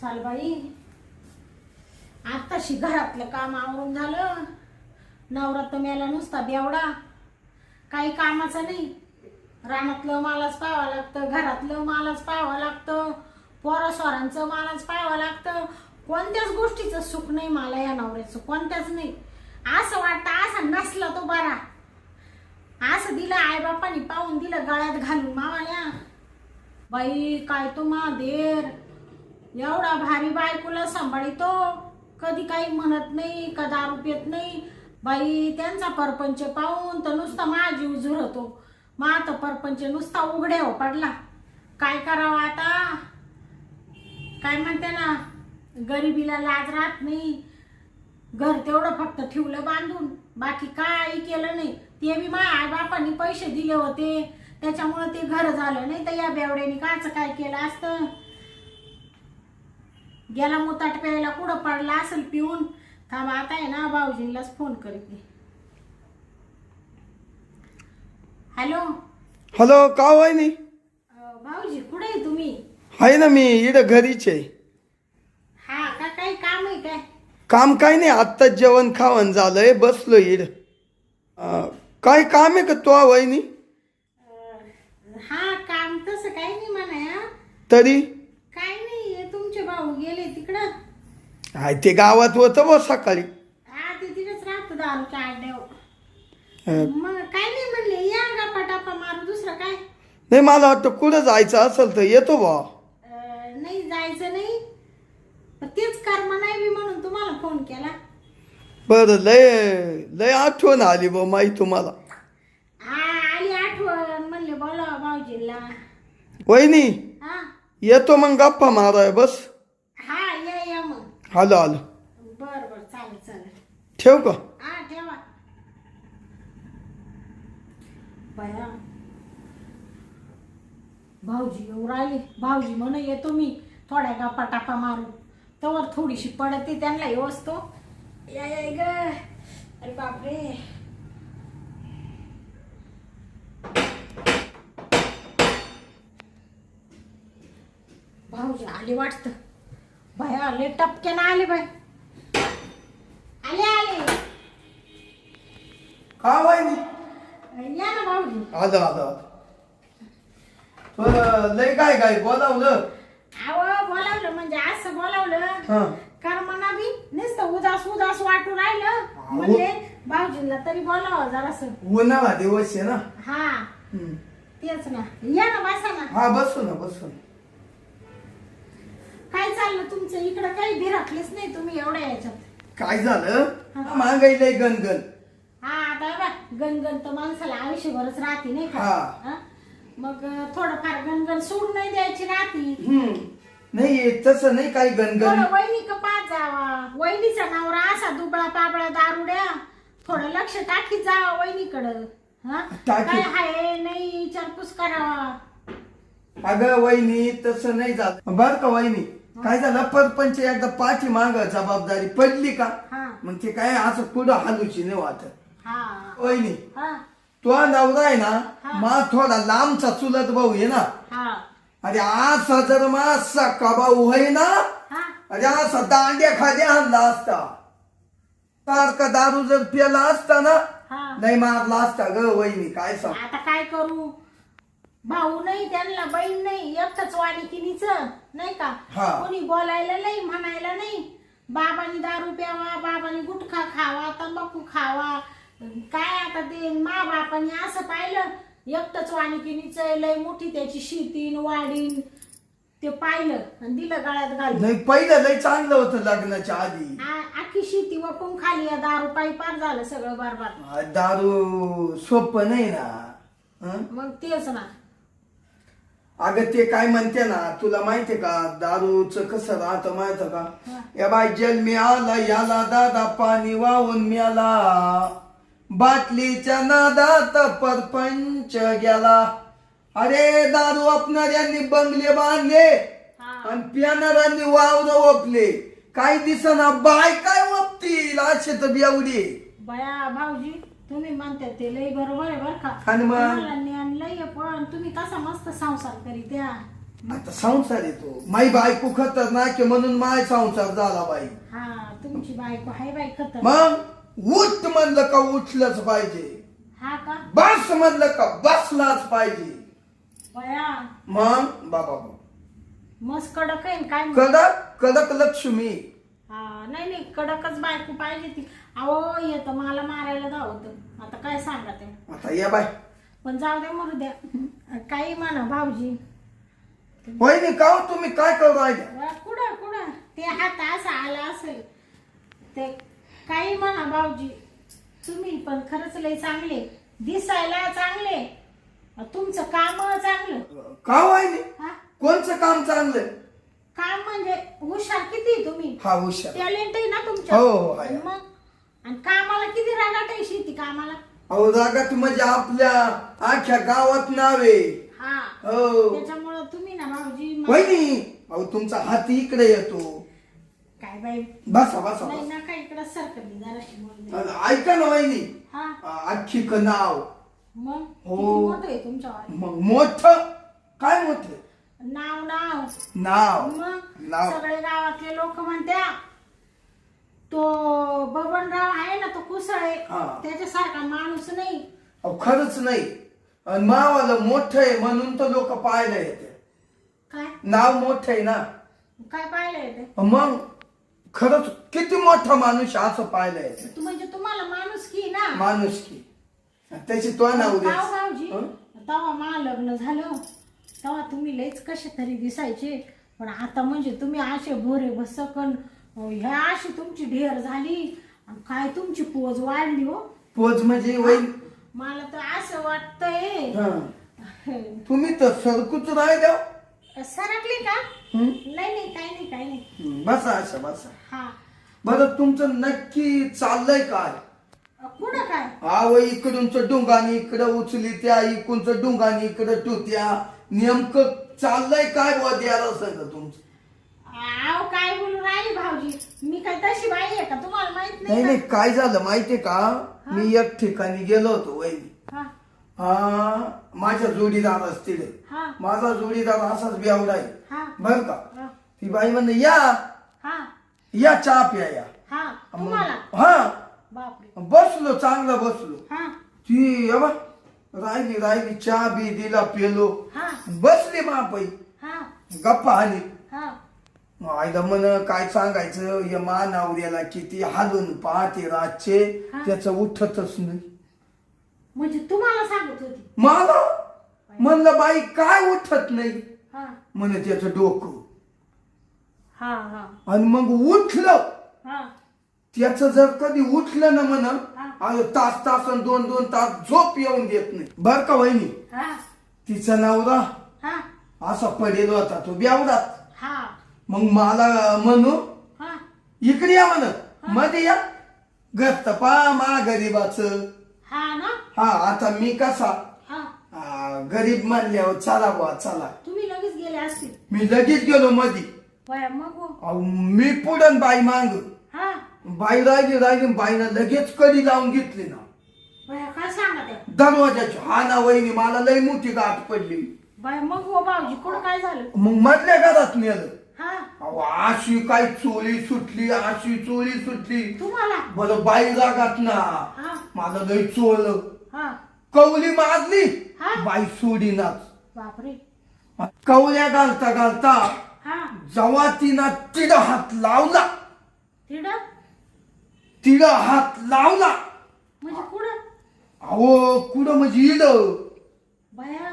चाल बाई, आत्ताशी घरातलं काम आवरून झालं. नवरा तर मेला नुसता बेवडा, काही कामाचं नाही. रानातलं मालाच पाहावं लागतं, घरातलं मालाच पाहावं लागतं, पोरास्वरांचं मालाच पाहावं लागतं. कोणत्याच गोष्टीचं सुख नाही मला या नवऱ्याचं, कोणत्याच नाही. असं वाटतं असं नसला तो बरा. असं दिलं आईबापांनी पाहून दिलं गळ्यात घालून मावाल्या. बाई काय तो देर एवढा भारी बायकोला सांभाळितो, कधी काही म्हणत नाही, का दारू पित नाही. बाई त्यांचा परपंच पाहून तर नुसता माझा जीव झुरतो. आता परपंच नुसता उघड्यावर पडला. काय करावं आता? काय म्हणते ना, गरिबीला लाज राहत नाही. घर तेवढं फक्त ठेवलं बांधून, बाकी काही केलं नाही. ते बी माझ्या आई बापांनी पैसे दिले होते, त्याच्यामुळे ते घर झालं. नाही तर या बेवड्याने काच काय केलं असतं. गेला मुताट प्यायला, कुठं पडला असेल पिऊन. थांबा आता आहे ना, भाऊजींलाच फोन करते. हॅलो हॅलो, का वहिनी? भाऊजी कुठे आहे तुम्ही? आहे ना, मी इकडं घरीच आहे. हा का, काही काम आहे काय? काम काय नाही, आत्ताच जेवण खावण झालंय, बसलो इड. काय काम आहे का तो वहिनी? हा काम तसं काही नाही म्हणा. तरी काय नाही, तुमचे भाऊ गेले तिकडं. हाय ते गावात होतं बस सकाळी. हा ते तिकडेच राहतो दारूच्या आड्यावर. मग काय नाही म्हणले, या गप्पा टप्पा मारू, दुसरं काय नाही, मला वाटतं कुठं जायचं असेल तर येतो बा. नाही, जायचं नाही, तेच कर्म नाही बी म्हणून तुम्हाला फोन केला. बरं, लय लय आठवण आली बा माई तुम्हाला. हा आली आठवण, म्हणले बोला भाऊजीला. वहिनी हा येतो मग गप्पा माराय बस. हा या मग. आलो आलो. बर बर, चालेल चालेल. ठेव का? हा ठेवा. बया भाऊजी येऊ राहिले. भाऊजी म्हण येतो मी, थोड्या गप्पा टापा मारू. तवर थोडीशी पडते, त्यांना व्यवस्थो. या या ग, अरे बापरे. भाऊजी आले वाटतं. बाया आले, टपक्यानं आले बाय. आले आले. का वहिनी? या ना भाऊजी. आलो आलो. बरं, लय काय काय बोलावलं? अहो बोलावलं म्हणजे असं बोलावलं, हा. कर्मना बी नुसतं उदास उदास वाटून राहिलं. म्हणजे भाऊजींना तरी बोलावं जरासं. उन्हाळा दिवस आहे ना. हा तेच ना. या ना, बसा ना. हा बसू ना बसू ना. काय चाललं तुमचं इकडं? काही भिरकलेच नाही तुम्ही एवढ्या याच्यात. काय झालं? महागाई लय गणगण. हा आता बा, गणगण तर माणसाला आयुष्यभरच राहते नाही का? हा. मग थोडंफार गणगण सोडून नाही द्यायची राहती. नाही तसं नाही, काही गणगण. थोडं वहिनी का पाच जावा. वहिनीचा नवरा असा दुबळा पाबळा दारुड्या, थोडं लक्ष टाकीत जावा वहिनीकडं. काय हाय नाही विचारपूस करावा. अगं वहिनी तसं नाही जात बर का वहिनी. काय झालं, परपंच एकदा पाठी माग जबाबदारी पडली का, मग ते काय असं पुढं हालूची नाही वाटत. वहिनी तो नवरा आहे ना, मा थोडा लांबचा चुलत भाऊ आहे ना. अरे असा जर मासा कबाऊ आहे ना, अरे असा दांड्या खाद्या आणला असता. सारखा दारू जर पिला असता ना, नाही मारला असता ग वहिनी. काय सांग आता, काय करू? भाऊ नाही, त्यांना बहीण नाही, एकटच वाणिकिनीच नाही का. कोणी बोलायला नाही, म्हणायला नाही. बाबांनी दारू प्यावा, बाबांनी गुटखा खावा, तंबाखू खावा. काय आता ते मा बापांनी असं पाहिलं, एकटच वाणिकिनीच लय मोठी त्याची शेतीन वाढीन ते पाहिलं आणि दिलं गळ्यात घालून. नाही, पहिलं लय चांगलं होतं लग्नाच्या आधी. आखी शेती वपून खाली, दारू पायी पार झालं सगळं बरबाद. दारू सोपं नाही ना. मग तेच ना. अगं ते काय म्हणते ना, तुला माहितीये का दारूच कसं राहतं माहित का? या बाई जन्मी आला याला दादा पाणी वाहून मिळाला, बाटलीच्या नादात परपंच गेला. अरे दारू ओपणाऱ्यांनी बंगले बांधले आणि पिणाऱ्यांनी वावर ओपले. काही दिसना बाय काय ओपतील असे तर एवढी. बया भाऊजी तुम्ही म्हणता ते लय बरोबर आहे बर का. आणि मग ज्ञान लय, पण तुम्ही कसा मस्त संसार करीत. आता संसार येतो. माई बायको खतरनाक आहे म्हणून माय संसार झाला बाई. हा तुमची बायको हाय बाई खतर. मग उठ म्हणलं का उठलंच पाहिजे. हा का बस म्हणलं का बसलाच पाहिजे. बया मग बाबा मस्त कडक आहे न काय मग? कडक कडक लक्ष्मी. हा नाही नाही कडकच बायको पाहिजे ती. अहो येत मला मारायला धावत. आता काय सांगा ते. आता या बाय पण जाऊ दे मरू द्या. काही म्हणा भाऊजी. वहिनी का हो तुम्ही काय करू राहिले. कुठं कुठं ते हात असा आला असेल ते. काही म्हणा भाऊजी तुम्ही पण खरंच लय चांगले दिसायला चांगले. तुमचं काम चांगलं. का वहिनी हा कोणचं काम चांगलं. काम म्हणजे हुशार किती तुम्ही. हा हुशार टॅलेंट आहे ना तुमच्या. हो आहे. मग आणि कामाला किती रागाट आहे शेती कामाला. अहो रागात म्हणजे आपल्या आख्या गावात नाव आहे. हा हो त्याच्यामुळं तुम्ही ना भाऊजी वहिनी अहो तुमचा हात इकडे येतो. काय बाई बसा बसा नाही बसा. ना काय इकडं सरकली जराशी बोलले. ऐका ना वहिनी हा आखी का नाव. मग हो. किती मोठं आहे तुमच्या मग मोठ काय मोठ नाव नाव नाव मग नाव. सगळे गावातले लोक म्हणत्या तो बबनराव आहे ना तो कुसळे हा. त्याच्यासारखा माणूस नाही. अहो खरंच नाही. आणि मावाला मोठं आहे म्हणून तर लोक पाहायला येते. काय नाव मोठं आहे ना. काय पाहिलं ते. मग खरंच किती मोठा माणूस असं पाहायला येते. तू म्हणजे तुम्हाला माणूस की ना माणूस की त्याची तो नाव दे. गाव भाऊजी तेव्हा मा लग्न झालं तेव्हा तुम्ही लयच कसे तरी दिसायचे. पण आता म्हणजे तुम्ही असे भोरे बसकन ह्या अशी तुमची ढेर झाली. आणि काय तुमची पोज वाढली हो. पोच म्हणजे वही मला तर असं वाटतंय तुम्ही तर सरकूच राहिल्या. सरकली का. नाही नाही काही नाही काही नाही. बसा अशा बसा. हा बरं तुमचं नक्की चाललंय काय. कुठं काय. हा व इकडूनच डुंगानी इकडं उचली त्या इकडूनच डुंगानी इकडं टुत्या. नेमकं चाललंय काय बुवा द्यायला सगळं तुमचं. आव काय बोलून राहिली भाऊजी. मी काय तशी बाई आहे का तुम्हाला माहित नाही नाही नाही का? काय झालं माहितीये का. मी एक ठिकाणी गेलो होतो वहिनी. हा माझ्या जोडीदार असतील. हा माझा जोडीदार असाच बेवडा आहे हा बर का. हा ती बाई म्हणते या हा या चहा प्या या. हा तुम्हाला हा बापरे. बसलो चांगला बसलो. हा ती अबा राहिली राहिली चहा बी दिला पेलो. हा बसली मापाई हा गप्पा आली. हा आईला म्हण काय सांगायचं या मानावऱ्याला किती हालून पाहते रातचे हा. त्याचं उठतच नाही. म्हणजे तुम्हाला सांगत होती. मला म्हणलं बाई काय उठत नाही. हा म्हणे त्याचं डोकं. हा हा आणि मग उठलं हा त्याचं जर कधी उठलं ना म्हण हा. तास तास आणि 2-2 तास झोप येऊन देत नाही. बर का वहिनी हा तिचा नवरा हा असा पडेल होता तो बेवडात. हा मग मला म्हणू हा इकडे या म्हण मध्ये या गस्त पा मा गरीबाच. हा ना हा आता मी कसा हा गरीब म्हणल्यावर चला बुवा चला. तुम्ही लगेच गेले असतील. मी लगेच गेलो मधी. वया मग हो. अहो, मी पुढं बाई मांग. हा बाई राहिली राहिली बाईनं लगेच कडी लावून घेतली ना वया काय सांगा त्या. दरवाजाची. हा ना वहिनी मला लई मोठी गाठ पडली. बाय मग हो भाऊजी कुठं काय झालं. मग मधल्या घरात नेलं. हा अहो, अशी काय चोळी सुटली अशी चोळी सुटली. तुम्हाला बरं बाई रागात ना हा मला लई चोळलं. हा कवली मारली हा. बाई सोडीनाच. बापरे. कवल्या घालता घालता हा जेव्हा तिनं तिला हात लावला तिड तिला हात लावला. म्हणजे कुठं. अहो कुठं म्हणजे इड. बया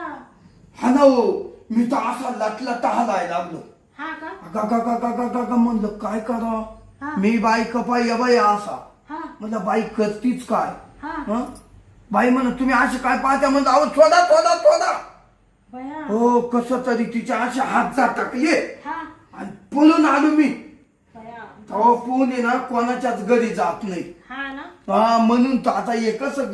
हा ना हो मी तर असा लटला टहालाय लागलो. हा का गा म्हणलं काय करा. हा. मी बाई कपाई बाई असा हा म्हणलं बाई करतीच काय. हा हं? बाई म्हण तुम्ही असे काय पाहत्या म्हणलं अहो थोडा थोडा थोडा. बया हो कस तरी तिच्या असे हात टाकले हा आणि पळून आलो मी. बया तेव्हा पून आहे ना कोणाच्याच घरी जात नाही. हा ना हा म्हणून तर आता हे कसं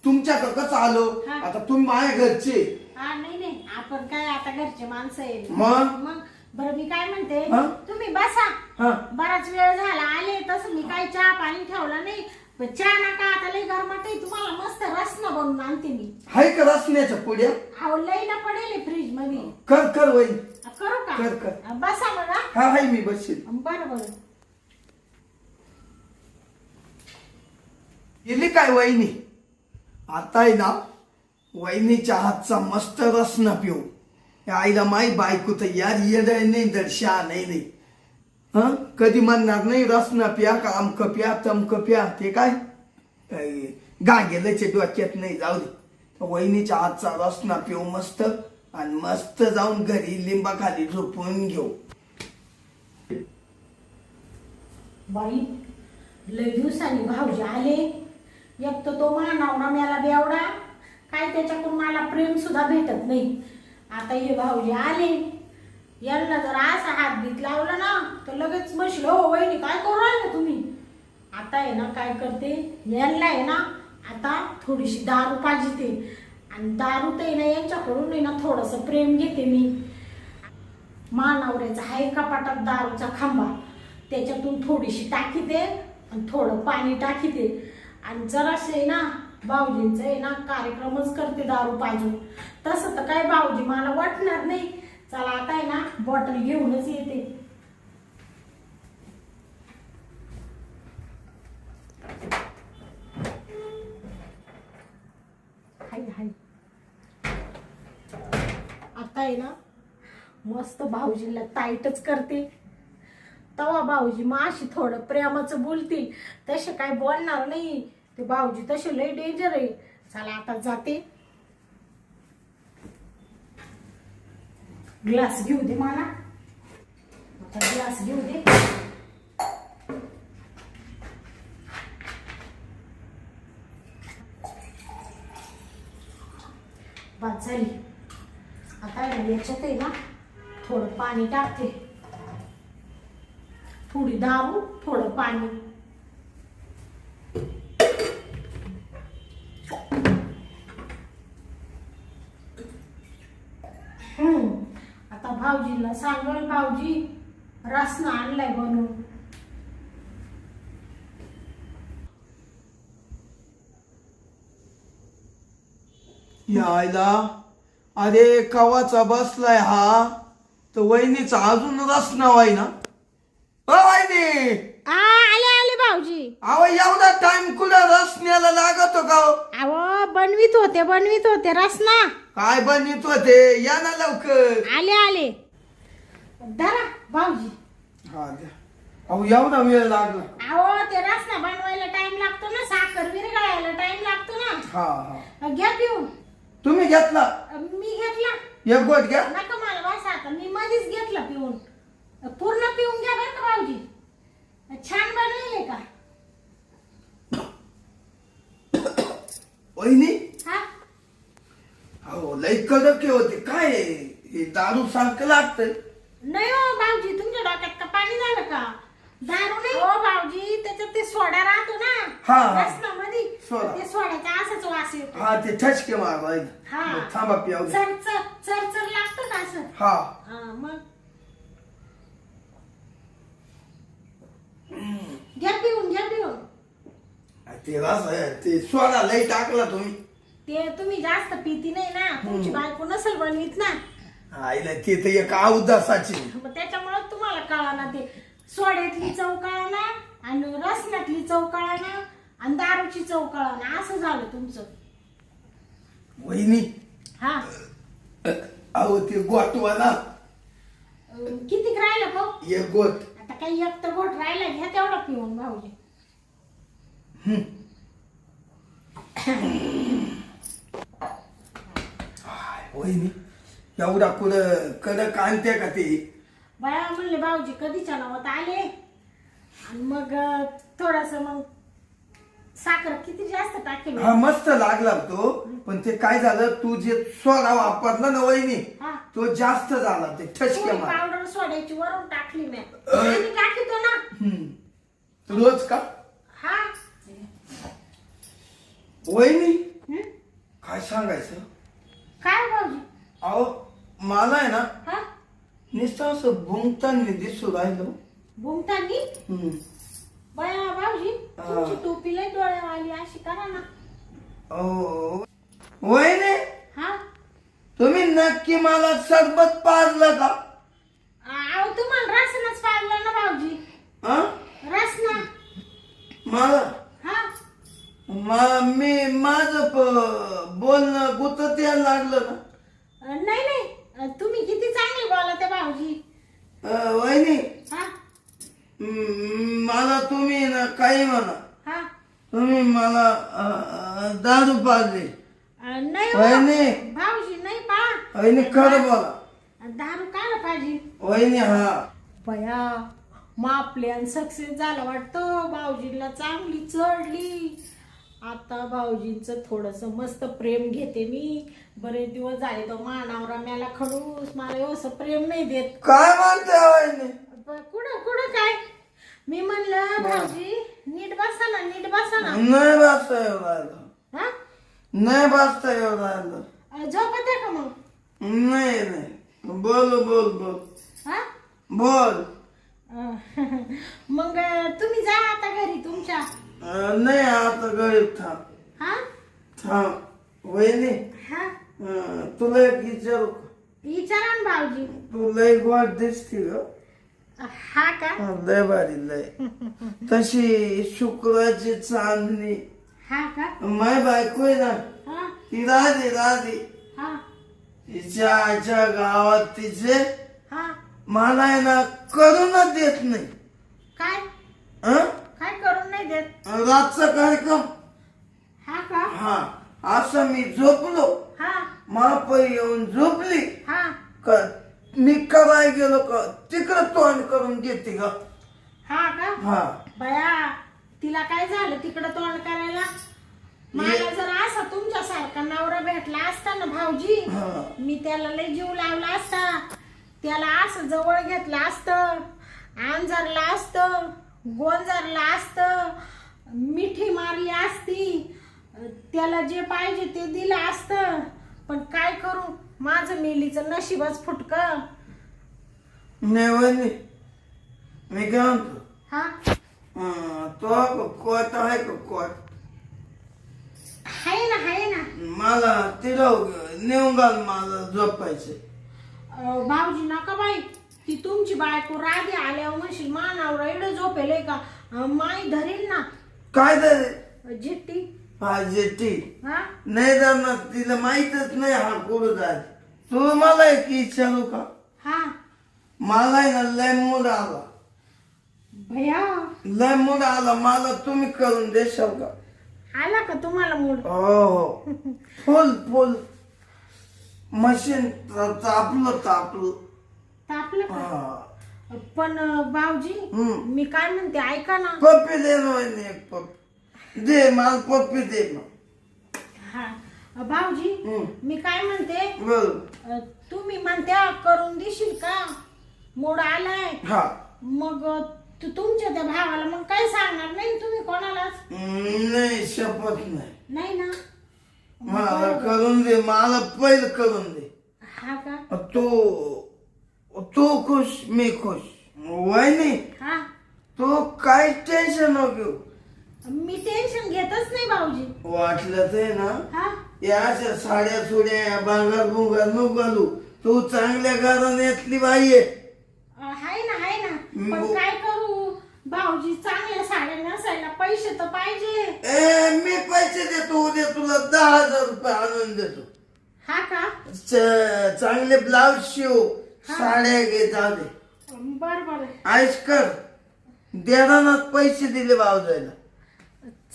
तुमच्याकडे कसं आलो. हा. आता तुम्ही माझ्या घरचे. हा नाही नाही आपण काय आता घरचे माणसं आहे. मग बरं मी काय म्हणते हा? तुम्ही बसा. हा बराच वेळ झाला आले तसं मी काही चहा पाणी ठेवला नाही. पण चहा नका आता लई गरमाट आहे, तुम्हाला मस्त रसना बनवून आणते मी. हाय का रसण्याच्या पुड्या? अहो लई ना पडेल फ्रीज मध्ये. कर कर वहिनी. करू का? कर कर. बसा बघा. हा हाय मी बसशील. बरं बरं. गेली काय वहिनी? आता आहे ना वहिनीच्या हातचा मस्त रसना पिऊ. या आईला माई बायको तर यार येड नाही दर्शा नाही. हं कधी म्हणणार नाही रसना प्या का अमक प्या तमक प्या. ते काय गागेल्याच्या डोक्यात नाही. जाऊ दे. वहिनीच्या हातचा रसना पिऊ मस्त आणि मस्त जाऊन घरी लिंबाखाली झोपून घेऊ. बाई लय दिवसांनी भाऊजी आले. एक तर तो मानवरा मेला बेवडा, काय त्याच्याकडून मला प्रेम सुद्धा भेटत नाही. आता हे भाऊजी आले, यांना जर असा हात बीत लावला ना तर लगेच बसलो. हो वहिनी काय करू राहिले तुम्ही? आता आहे ना काय करते, यांना आहे ना आता थोडीशी दारू पाहिजे आणि दारू तर आहे ना यांच्याकडून आहे ना थोडंसं प्रेम घेते मी. मानवऱ्याचा आहे कपाटात दारूचा खांबा, त्याच्यातून थोडीशी टाकीते आणि थोडं पाणी टाकीते आणि जरासे ना भाऊजींचं आहे ना कार्यक्रमच करते दारू पाहिजे. तसं तर काय भाऊजी मला वाटणार नाही. चला आता आहे ना बॉटल घेऊनच येते. हाय आता आहे ना मस्त भाऊजीला ताईटच करते. तवा भाऊजी माशी थोडं प्रेमाचं बोलतील, तसे काय बोलणार नाही. ते भाऊजी तसे लय डेंजर आहे. चला आता जाते. ग्लास घेऊ दे मला. आता ग्लास घेऊ दे. बस झाली. आता याच्यात आहे ना थोडं पाणी टाकते. थोडी दारू थोडं पाणी. आता भाऊजीला सांगल, भाऊजी रसना आणलाय बनवून. यायला अरे कवाचा बसलाय हा तर वहिनीचा अजून रसना वाई ना. वहिनी आले आले भाऊजी. अहो एवढा टाइम कुठं रसण्याला लागतो का हो? अहो बनवीत होते रसना. काय बनवित होते? या ना लवकर. आले धरा भाऊजी. हा द्या. अहो एवढा वेळ लागला. अहो ते रसना बनवायला टाइम लागतो ना, साखर विरघळायला टाइम लागतो ना. हा घ्या पिऊन. तुम्ही घेतला? मी घेतला. एक गोट घ्या. नका मला बस आता, मी मध्येच घेतला पिऊन. पूर्ण पिऊन घ्या बरं का भाऊजी. छान बनवले का? वहिनी हा अहो लई कडक होते. काय हे दारू सारखं लागतंय. नाही हो भाऊजी, तुमच्या डोक्यात का पाणी झालं का? दारू नाही हो भाऊजी, त्याच्यात ते सोडा राहतो ना रसनामध्ये, ते सोड्याचा असाच वास येतो. हा ते ठसके मारवाय. थांबा पिऊ. चर लागतं का असं? हा मग घ्या पिऊन. ते रस ते सोडा लई टाकला तुम्ही. ते तुम्ही जास्त पिती नाही ना, तुमची बायको नसेल बनवीत ना. आईला ते तर एक अवदासाची. मग त्याच्यामुळे तुम्हाला कळाना ते सोड्यातली चव कळाना आणि रसनातली चव कळाना आणि दारूची चव कळाना, असं झालं तुमचं. वहिनी हा अहो ते गोटवाला किती राहिलं भाऊ? एक गोट. आता काही एक तर गोट राहिला, घ्या तेवढा पिऊन भाऊजी. वहिनी एवढा कुठं कडक आणते का ते? बाया म्हणले भाऊजी कधीच्या नावात आले आणि मग थोडस मग साखर किती जास्त टाकेल. हा मस्त लागला तो, पण ते काय झालं, तू जे सोडा वापरला ना वहिनी तो जास्त झाला. ते ठसके मार. पावडर सोड्याची वरून टाकली मी टाकतो ना रोज का? हा वहिनी काय सांगायचं? काय भाऊजी? अहो मला आहे ना हा नुसतं असं भुंकताना दिसू राहिलो. भुंकतानी? बया भाऊजी तुमची टोपी लय डोळ्यावर आली अशी करा ना. ओ वहिनी हा तुम्ही नक्की मला सरबत पाजलं का? अहो तुम्हाला रसनच पाडलं ना भाऊजी. हा रसना मला हा मी माझं बोलणं गुतत यायला लागलं ना. नाही नाही तुम्ही किती चांगले बोलत आहे भाऊजी. वहिनी हा मला तुम्ही ना काही म्हणा हा तुम्ही मला दारू पाजली. नाही हो, वहिनी भाऊजी नाही पा वहिनी खरं बोला. दारू काढ पाहिजे. वहिनी हा बया मा प्लॅन सक्सेस झाला वाटतं. भाऊजीला चांगली चढली. आता भाऊजींचं थोडस मस्त प्रेम घेते मी. बरेच दिवस झाले तो मानावरा म्याला खडूस मला एवढं प्रेम नाही देत. काय म्हणते वहिनी? कुठं कुठं काय मी म्हणलं भाऊजी नीट बसा ना नीट बसा ना. नाही बसता येऊ राहिलं. हा नाही बसता येऊ राहिलं. झोपत आहे का मग? नाही नाही बोल बोल बोल हा बोल. मग तुम्ही जा आता घरी तुमच्या. नाही आता घरी थांब हा थांब. वहिनी हा तुला एक विचारू का? विचारा ना भाऊजी. तू लय गोड दिसती ग. हा का? लय भारी लय तशी शुक्राची चांदणी. हा का? माय बायको आहे ना हा ती राधी राधी हा तिच्या आईच्या गावात तिचे हा मला आहे ना करूनच देत नाही. काय हं? काय करून नाही देत? रातचा कार्यक्रम हा का? हा असं मी झोपलो हा महापै येऊन झोपली हा का मी कराय गेलो का तिकडं तोंड करून देते ग. हा का? हा बया तिला काय झालं तिकडं तोंड करायला? मला जर असा तुमच्यासारखा नवरा भेटला असता ना भाऊजी हा. मी त्याला लय जीव लावला असता. त्याला असं जवळ घेतलं असतं अंजारला असतं गोंजारला असतं मिठी मारली असती त्याला जे पाहिजे ते दिलं असतं. पण काय करू माझं मेलीचं नशीबच फुटकं. नाही वहिनी मी काय म्हणतो हा तो कोट आहे का कोट हाय ना हाय ना. मला तिरव नेऊन घाल मला झोपायचे. भाऊजी नका बाई ती तुमची बायको राधी आल्यावर म्हणशील मानावर एवढं झोपेल का? माई धरील ना. काय झाले जिट्टी हा जेटी हा नाही जाणार तिला माहितच नाही हा कुठं जाय. तू मला एक विचारू का? हा मला आहे ना लय मूड आला. भया लय मूड आला मला तुम्ही करून देशाल का? आला का तुम्हाला मूड? हो फुल फुल मशीन तापलं तापलं. तापलं का? हा पण भाऊजी मी काय म्हणते ऐका ना. पप्पी दे ना वहिनी एक पप्पी दे मला पप्पी दे ना. हा भाऊजी मी काय म्हणते बोल. तुम्ही म्हणत्या करून देशील का? मूड आलाय हा मग तुमच्या त्या भावाला मग काय सांगणार नाही तुम्ही कोणालाच? नाही शपथ नाही. नाही ना. मला करून दे मला पहिलं करून दे. हा का? तू खुश मी खुश. वहिनी हा तू काय टेन्शन नको घेऊ. मी टेन्शन घेतच नाही भाऊजी. वाटलं ते ना हा या अशा साड्या सुड्या बांगार बुंगार नको घालू. तू चांगल्या घराण्यातली बाई आहे. हाय ना हाय ना. पण काय करू भाऊजी चांगल्या साड्या नसायला पैसे तर पाहिजे. मी पैसे देतो उद्या तुला 10,000 रुपये आणून देतो. हा का? चांगले ब्लाउज शिव साड्या घे जाऊ दे. बर बर आईश कर देणार पैसे दिले भावजायला.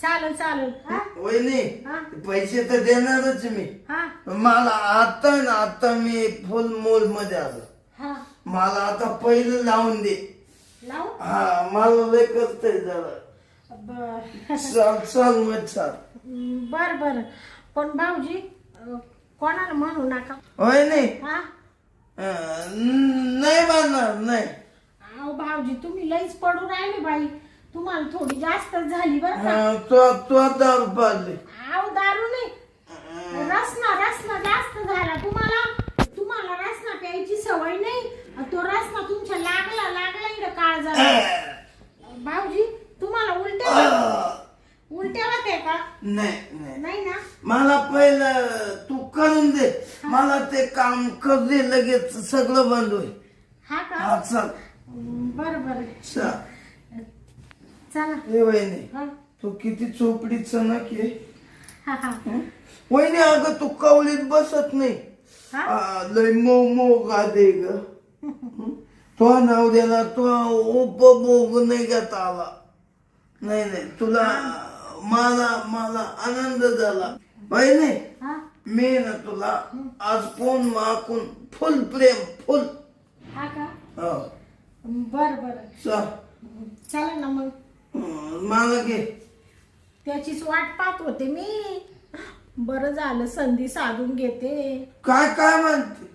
चालेल चालेल. हा वहिनी हा पैसे तर देणारच मी. हा मला आता ना आता मी फुल मोल मध्ये आलो. हा मला आता पहिलं लावून दे. लावू हा मला लय करतंय जरा. बर चाल चाल मग चाल. बर बर. पण भाऊजी कोणाला म्हणू नका. वहिनी हा नाही म्हणणार नाही. अहो भाऊजी तुम्ही लईच पडू राहिले बाई. तुम्हाला थोडी जास्त झाली बरं का? तो दारू पाजली. अहो दारू नाही रसना रसना जास्त झाला. तुम्हाला रसना प्यायची सवय नाही. तो रसना तुमच्या लागला इकडे काळ झाला. भाऊजी तुम्हाला काम कर दे लगेच सगळं बंद होईल. हा का हा चल बर बर चल. चला ए वहिनी हा तू किती चोपडीत सणक आहे. हा हा वहिनी अगं तू कवलीत बसत नाही. हा लय मो गा दे ग. तो नवऱ्याला तो उपभोग नाही घेता आला. नाही नाही तुला मला आनंद झाला. वहिनी हा मी ना तुला आज फोन मागून फुल प्रेम फुल. हा का हो बर बर चल चला ना मग मला घे. त्याचीच वाट पाहत होते मी. बरं झालं संधी साधून घेते. काय काय म्हणते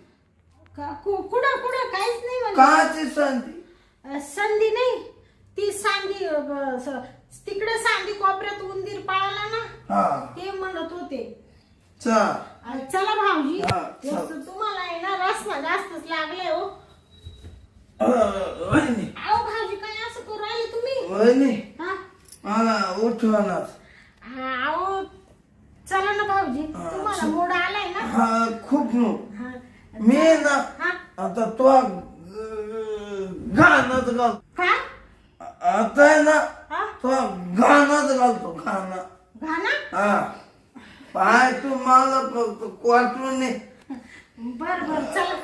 कुठं कुठं काहीच नाही म्हणत. काची संधी. संधी नाही ती सांदी तिकडे सांदी कोपऱ्यात उंदीर पाळला ना हा ते म्हणत होते. चल चला भाऊजी हा, चल. एक तर तुम्हाला आहे ना रस्ता जास्तच लागलाय हो. वहिनी अहो भाऊजी काय असं करू राहिले तुम्ही. वहिनी हा मला उठवणार. अहो चला ना भाऊजी तुम्हाला मूड आलाय ना. हा खूप नो हा मी ना हा आता तो गाणं घाल. का आता आहे ना हा तो गाणं घालतो गाणं. घाना हा पाय तू मला फक्त क्वार्टर नाही. बर बर चला